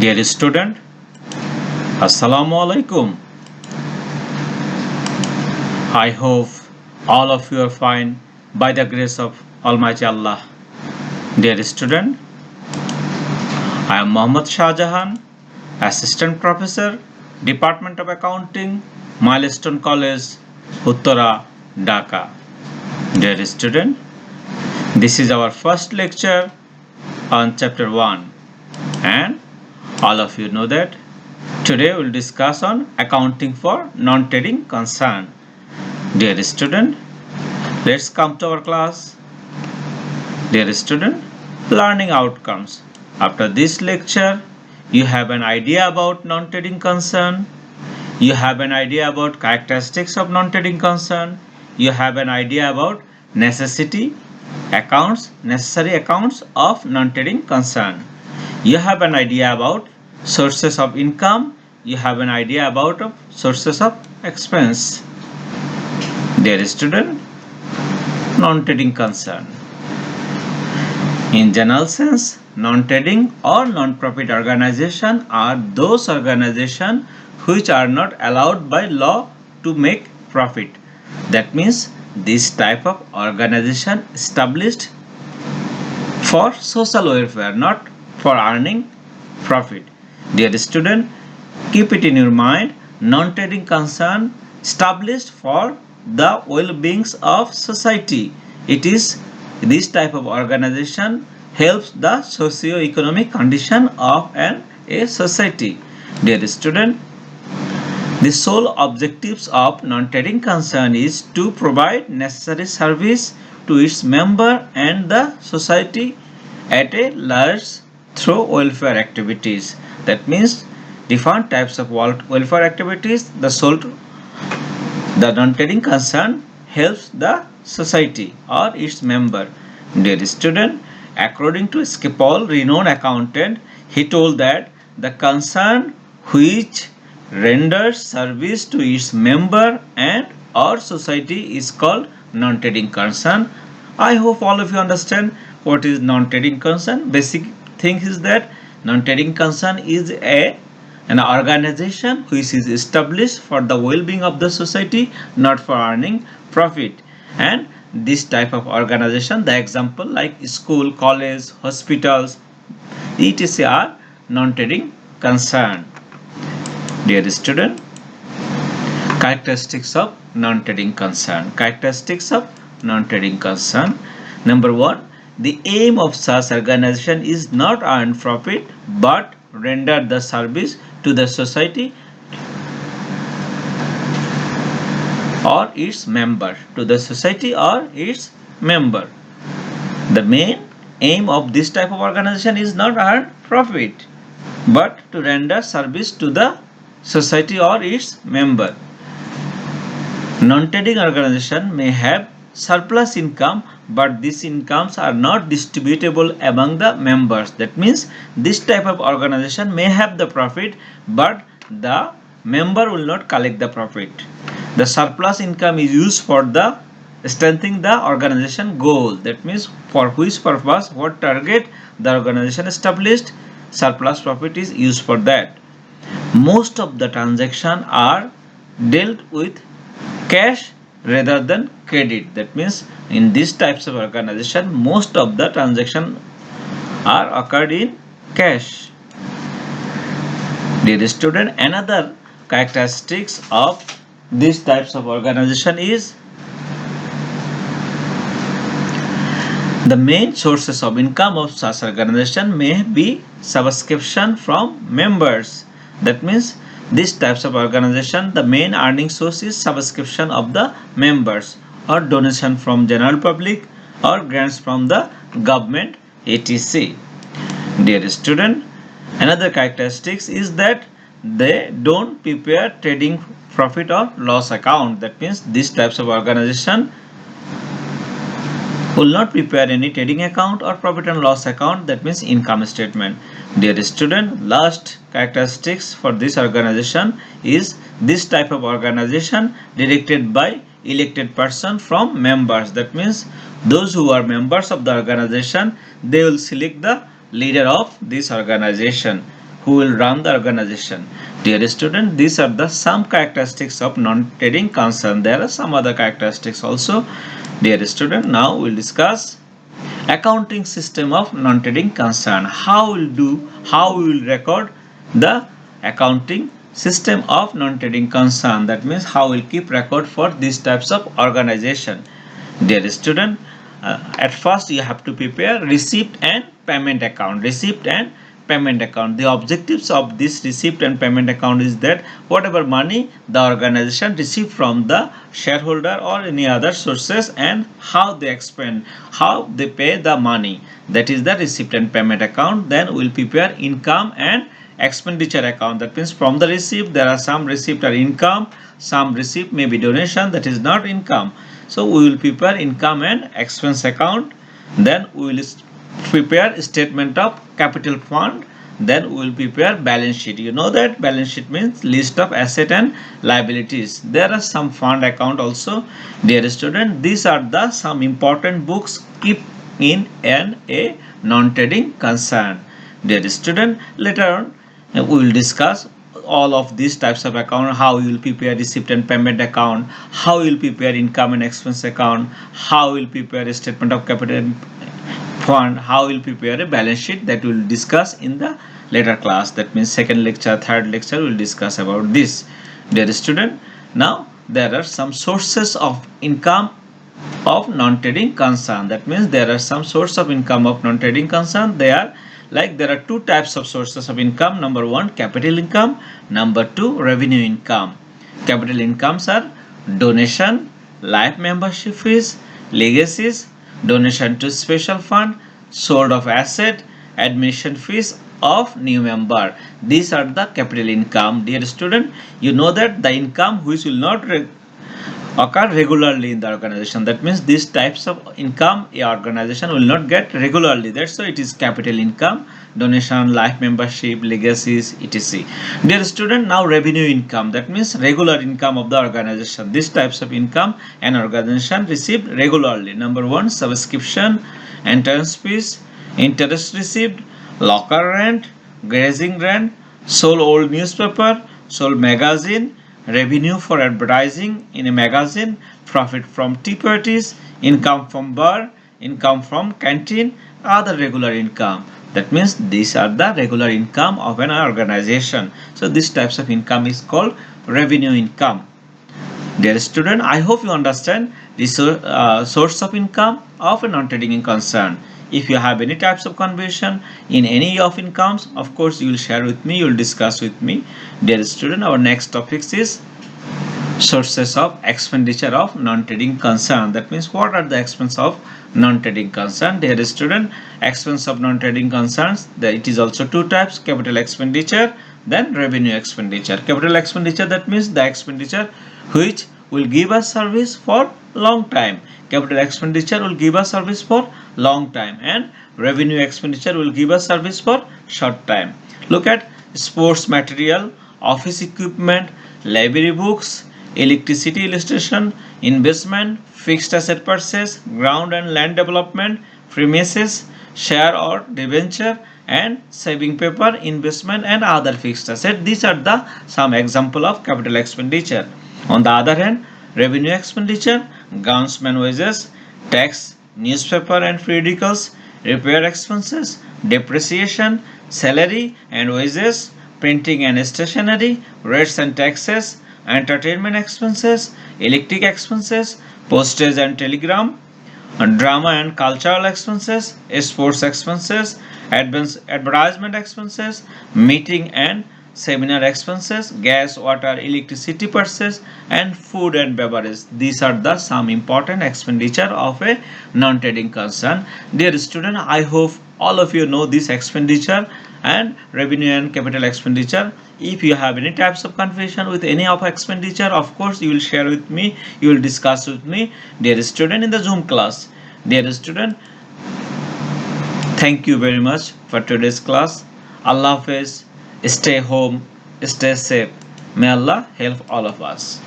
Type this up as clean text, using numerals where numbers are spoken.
Dear student, Assalamu alaikum. I hope all of you are fine by the grace of Almighty Allah. Dear student, I am Mohammad Shahjahan, Assistant Professor, Department of Accounting, Milestone College, Uttara, Dhaka. Dear student, this is our first lecture on chapter 1 and all of you know that today we will discuss on accounting for non-trading concern. Dear student, let's come to our class. Dear student, learning outcomes. After this lecture, you have an idea about non-trading concern. You have an idea about characteristics of non-trading concern. You have an idea about necessary accounts of non-trading concern. You have an idea about sources of income. You have an idea about sources of expense. Dear student, non-trading concern. In general sense, non-trading or non-profit organization are those organizations which are not allowed by law to make profit. That means this type of organization established for social welfare, not for earning profit. Dear student, keep it in your mind, non-trading concern established for the well-being of society. It is this type of organization helps the socio-economic condition of a society. Dear student, the sole objectives of non-trading concern is to provide necessary service to its member and the society at a large through welfare activities. That means different types of welfare activities. The non-trading concern helps the society or its member. Dear student, according to Schiphol, renowned accountant, he told that the concern which renders service to its member and or society is called non-trading concern. I hope all of you understand what is non-trading concern. Basic thing is that non-trading concern is an organization which is established for the well-being of the society, not for earning profit. And this type of organization, the example like school, college, hospitals, etc. are non-trading concern. Dear student, characteristics of non-trading concern. Characteristics of non-trading concern. Number 1, the aim of such organization is not earn profit but render the service to the society or its member. To the society or its member. The main aim of this type of organization is not earn profit but to render service to the society or its member. Non-trading organization may have surplus income but these incomes are not distributable among the members. That means this type of organization may have the profit but the member will not collect the profit. The surplus income is used for the strengthening the organization goal. That means for which purpose, what target the organization established, surplus profit is used for that. Most of the transactions are dealt with cash rather than credit. That means in these types of organization, most of the transactions are occurred in cash. Dear student, another characteristics of these types of organization is the main sources of income of such organization may be subscription from members. That means these types of organization, the main earning source is subscription of the members or donation from general public or grants from the government, etc. Dear student, another characteristics is that they don't prepare trading profit or loss account. That means these types of organization will not prepare any trading account or profit and loss account. That means income statement. Dear student, last characteristics for this organization is this type of organization directed by elected person from members. That means those who are members of the organization, they will select the leader of this organization. who will run the organization. Dear student, these are the some characteristics of non-trading concern. There are some other characteristics also. Dear student, now we'll discuss accounting system of non-trading concern. How we will record the accounting system of non-trading concern. That means how we'll keep record for these types of organization. Dear student, at first you have to prepare receipt and payment account. Receipt and payment account. The objectives of this receipt and payment account is that whatever money the organization receive from the shareholder or any other sources and how they expend, how they pay the money. That is the receipt and payment account. Then we'll prepare income and expenditure account. That means from the receipt there are some receipt are income, some receipt may be donation, that is not income. So we will prepare income and expense account. Then we will prepare statement of capital fund. Then we will prepare balance sheet. You know that balance sheet means list of asset and liabilities. There are some fund account also. Dear student, these are the some important books keep in a non-trading concern. Dear student, later on we will discuss all of these types of account, how you will prepare receipt and payment account, how you will prepare income and expense account, how you will prepare a statement of capital fund, how you will prepare a balance sheet. That we will discuss in the later class. That means second lecture, third lecture we will discuss about this. Dear student, now there are some sources of income of non-trading concern. That means there are some source of income of non-trading concern. They are like there are two types of sources of income. Number one, capital income. Number two, revenue income. Capital incomes are donation, life membership fees, legacies, donation to special fund, sold of asset, admission fees of new member. These are the capital income. Dear student, you know that the income which will not occur regularly in the organization. That means these types of income a organization will not get regularly. That's why it is capital income, donation, life membership, legacies, etc. Dear student, now revenue income. That means regular income of the organization. These types of income an organization received regularly. Number one, subscription, entrance fees, interest received, locker rent, grazing rent, sold old newspaper, sold magazine, revenue for advertising in a magazine, profit from tea parties, income from bar, income from canteen, other regular income. That means these are the regular income of an organization. So these types of income is called revenue income. Dear student, I hope you understand this source of income of a non-trading concern. If you have any types of conversion in any of incomes, of course you will share with me, you will discuss with me. Dear student, our next topic is sources of expenditure of non-trading concern. That means what are the expense of non-trading concern? Dear student, expense of non-trading concerns, it is also two types, capital expenditure, then revenue expenditure. Capital expenditure, that means the expenditure which will give us service for long time. Capital expenditure will give us service for long time, and revenue expenditure will give us service for short time. Look at sports material, office equipment, library books, electricity illustration, investment, fixed asset purchase, ground and land development, premises, share or debenture, and saving paper, investment and other fixed asset. These are the some example of capital expenditure. On the other hand, revenue expenditure, groundsman wages, tax, newspaper and periodicals, repair expenses, depreciation, salary and wages, printing and stationery, rates and taxes, entertainment expenses, electric expenses, postage and telegram, drama and cultural expenses, sports expenses, advertisement expenses, meeting and seminar expenses, gas, water, electricity purchase, and food and beverage. These are the some important expenditure of a non-trading concern. Dear student, I hope all of you know this expenditure and revenue and capital expenditure. If you have any types of confusion with any of expenditure, of course you will share with me, you will discuss with me, dear student, in the Zoom class. Dear student, thank you very much for today's class. Allah Hafiz. Stay home, stay safe. May Allah help all of us.